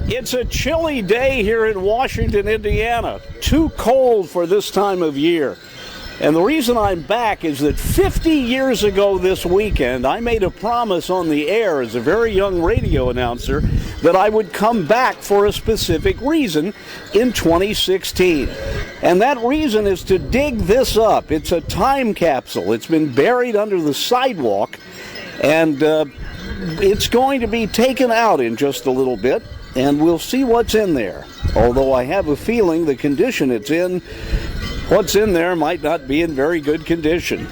It's a chilly day here in Washington, Indiana. Too cold for this time of year. And the reason I'm back is that 50 years ago this weekend, I made a promise on the air as a very young radio announcer that I would come back for a specific reason in 2016. And that reason is to dig this up. It's a time capsule. It's been buried under the sidewalk, and it's going to be taken out in just a little bit, and we'll see what's in there. Although I have a feeling the condition it's in, what's in there might not be in very good condition.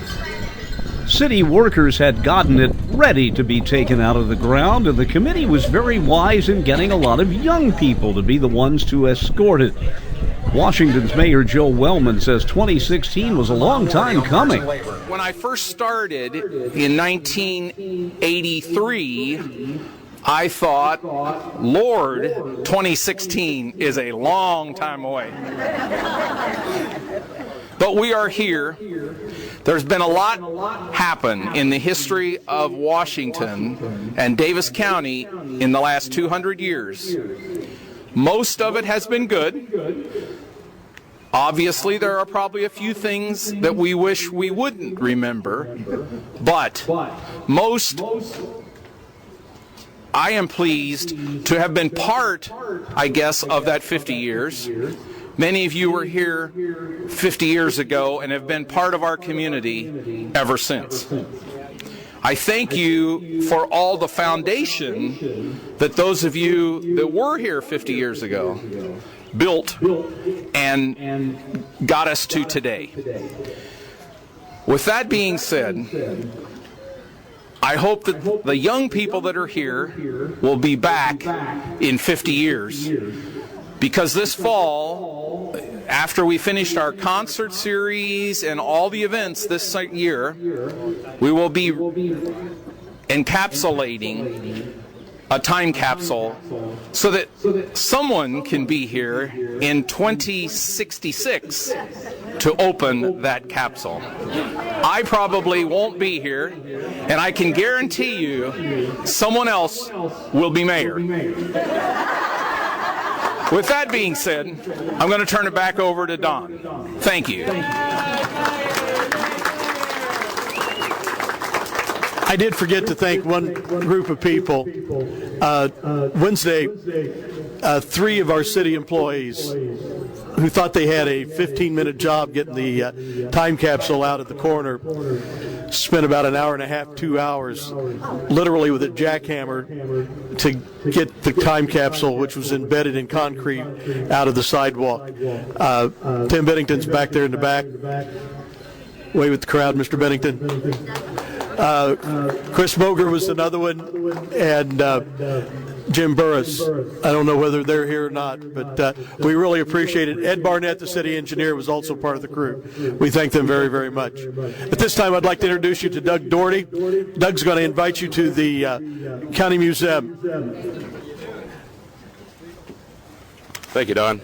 City workers had gotten it ready to be taken out of the ground, and the committee was very wise in getting a lot of young people to be the ones to escort it. Washington's Mayor Joe Wellman says 2016 was a long time coming. When I first started in 1983, I thought, Lord, 2016 is a long time away. But we are here. There's been a lot happen in the history of Washington and Davis County in the last 200 years. Most of it has been good. Obviously, there are probably a few things that we wish we wouldn't remember, but most, I am pleased to have been part, I guess, of that 50 years. Many of you were here 50 years ago and have been part of our community ever since. I thank you for all the foundation that those of you that were here 50 years ago built and got us to today. With that being said, I hope that the young people that are here will be back in 50 years, because this fall, after we finished our concert series and all the events this year, we will be encapsulating a time capsule so that someone can be here in 2066 to open that capsule. I probably won't be here, and I can guarantee you someone else will be mayor. With that being said, I'm going to turn it back over to Don. Thank you. I did forget to thank one group of people. Wednesday, 3 of our city employees who thought they had a 15-minute job getting the time capsule out at the corner spent about an hour and a half, 2 hours, literally with a jackhammer to get the time capsule, which was embedded in concrete, out of the sidewalk. Tim Bennington's back there in the back. Wave with the crowd, Mr. Bennington. Chris Moger was another one, and Jim Burris. I don't know whether they're here or not, but we really appreciate it. Ed Barnett, the city engineer, was also part of the crew. We thank them very, very much. At this time, I'd like to introduce you to Doug Doherty. Doug's going to invite you to the County Museum. Thank you, Don.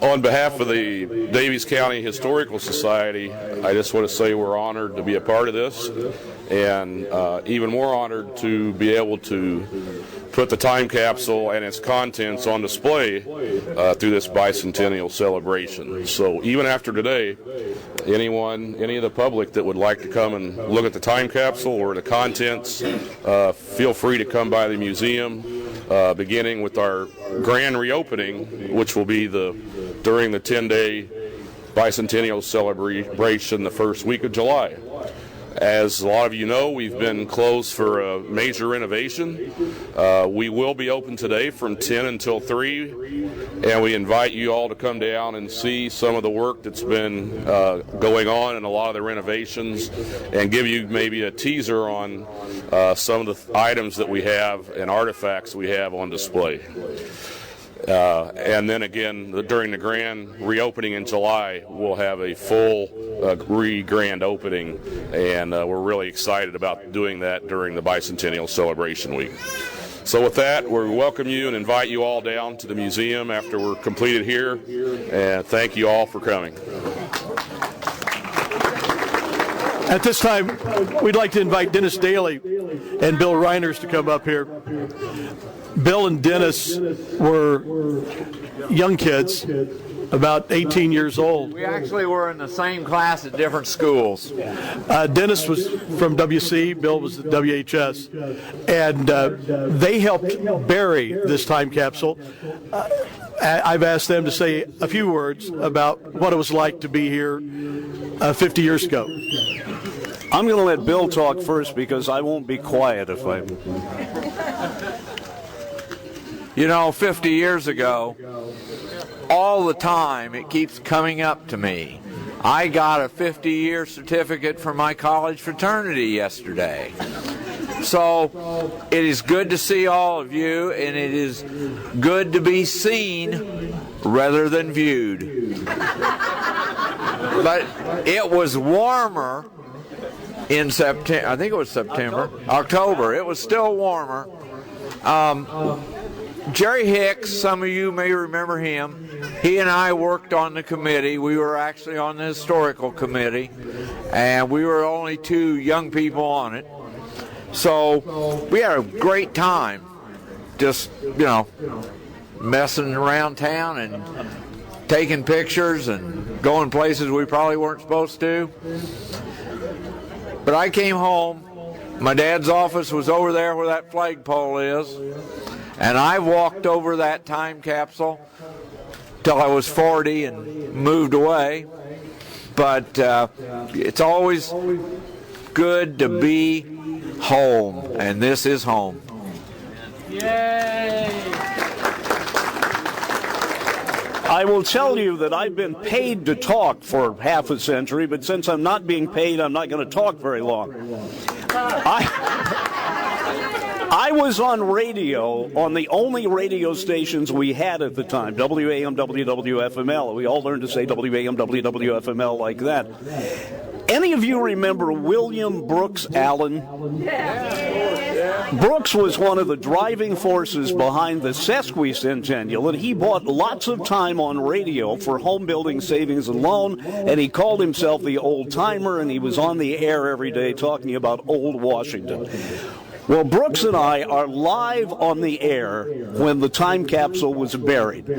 On behalf of the Davies County Historical Society, I just want to say we're honored to be a part of this, and even more honored to be able to put the time capsule and its contents on display through this bicentennial celebration. So even after today, any of the public that would like to come and look at the time capsule or the contents, feel free to come by the museum, beginning with our grand reopening, which will be during the 10-day bicentennial celebration the first week of July. As a lot of you know, we've been closed for a major renovation. We will be open today from 10 until 3, and we invite you all to come down and see some of the work that's been going on in a lot of the renovations, and give you maybe a teaser on some of the items that we have and artifacts we have on display. And then again, during the grand reopening in July, we'll have a full grand opening, and we're really excited about doing that during the Bicentennial Celebration Week. So with that, we welcome you and invite you all down to the museum after we're completed here, and thank you all for coming. At this time, we'd like to invite Dennis Daly and Bill Reiners to come up here. Bill and Dennis were young kids, about 18 years old. We actually were in the same class at different schools. Dennis was from WC, Bill was at WHS, and they helped bury this time capsule. I've asked them to say a few words about what it was like to be here 50 years ago. I'm going to let Bill talk first because I won't be quiet if I... You know, 50 years ago, all the time it keeps coming up to me. I got a 50-year certificate from my college fraternity yesterday. So it is good to see all of you, and it is good to be seen rather than viewed. But it was warmer in September. I think it was September, October. It was still warmer. Jerry Hicks, some of you may remember him. He and I worked on the committee. We were actually on the historical committee, and we were only two young people on it. So we had a great time just, messing around town and taking pictures and going places we probably weren't supposed to. But I came home. My dad's office was over there where that flagpole is. And I walked over that time capsule till I was 40 and moved away. But it's always good to be home, and this is home. Yay! I will tell you that I've been paid to talk for half a century, but since I'm not being paid, I'm not going to talk very long. I was on radio, on the only radio stations we had at the time, WAM, WWFML. We all learned to say WAM, WWFML like that. Any of you remember William Brooks Allen? Brooks was one of the driving forces behind the sesquicentennial, and he bought lots of time on radio for home building savings and loan, and he called himself the old timer, and he was on the air every day talking about old Washington. Well, Brooks and I are live on the air when the time capsule was buried.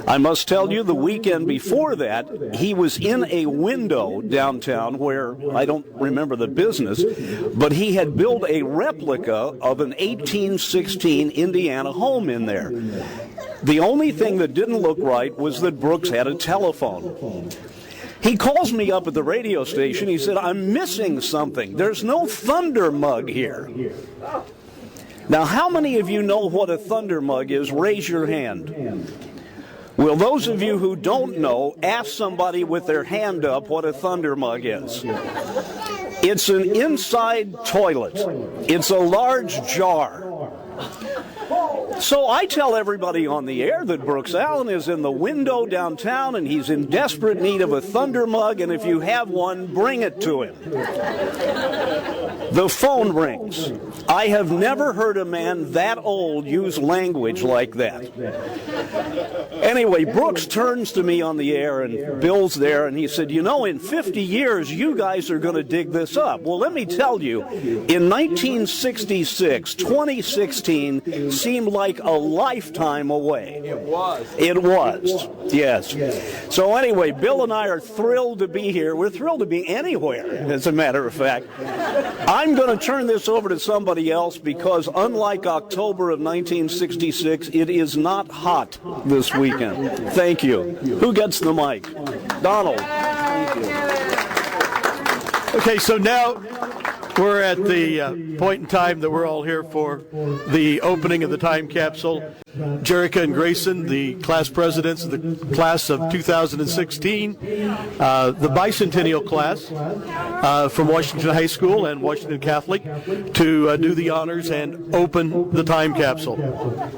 I must tell you, the weekend before that, he was in a window downtown where, I don't remember the business, but he had built a replica of an 1816 Indiana home in there. The only thing that didn't look right was that Brooks had a telephone. He calls me up at the radio station. He said, I'm missing something. There's no thunder mug here. Now, how many of you know what a thunder mug is? Raise your hand. Well, those of you who don't know, ask somebody with their hand up what a thunder mug is. It's an inside toilet. It's a large jar. So I tell everybody on the air that Brooks Allen is in the window downtown and he's in desperate need of a thunder mug, and if you have one, bring it to him. The phone rings. I have never heard a man that old use language like that. Anyway, Brooks turns to me on the air, and Bill's there, and he said, in 50 years, you guys are going to dig this up. Well, let me tell you, in 1966, 2016 seemed like a lifetime away. It was, yes. So anyway, Bill and I are thrilled to be here. We're thrilled to be anywhere, as a matter of fact. I'm going to turn this over to somebody else because, unlike October of 1966, it is not hot this weekend. Thank you. Who gets the mic? Donald. Okay, so now we're at the point in time that we're all here for the opening of the time capsule. Jerica and Grayson, the class presidents of the class of 2016, the bicentennial class from Washington High School and Washington Catholic, to do the honors and open the time capsule.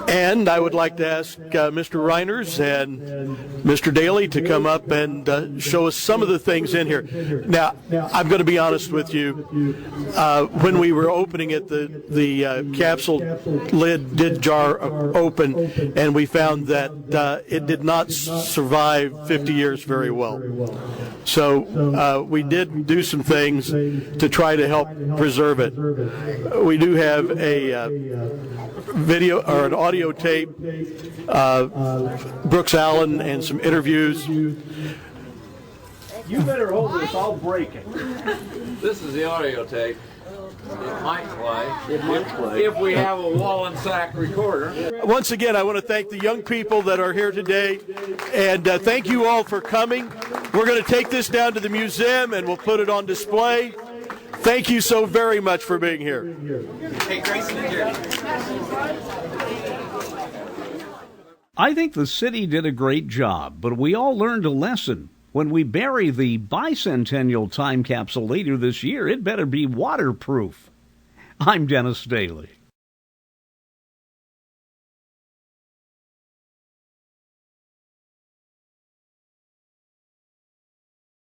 And I would like to ask Mr. Reiners and Mr. Daly to come up and show us some of the things in here. Now, I'm going to be honest with you. When we were opening it, the capsule lid did jar open, and we found that it did not survive 50 years very well. So we did do some things to try to help preserve it. We do have a video or an audio tape, Brooks Allen and some interviews. You better hold this, I'll break it. This is the audio tape. It might play. If we have a Wallensack recorder. Once again, I want to thank the young people that are here today, and thank you all for coming. We're going to take this down to the museum, and we'll put it on display. Thank you so very much for being here. Hey, Grayson, here. I think the city did a great job, but we all learned a lesson. When we bury the bicentennial time capsule later this year, it better be waterproof. I'm Dennis Daly.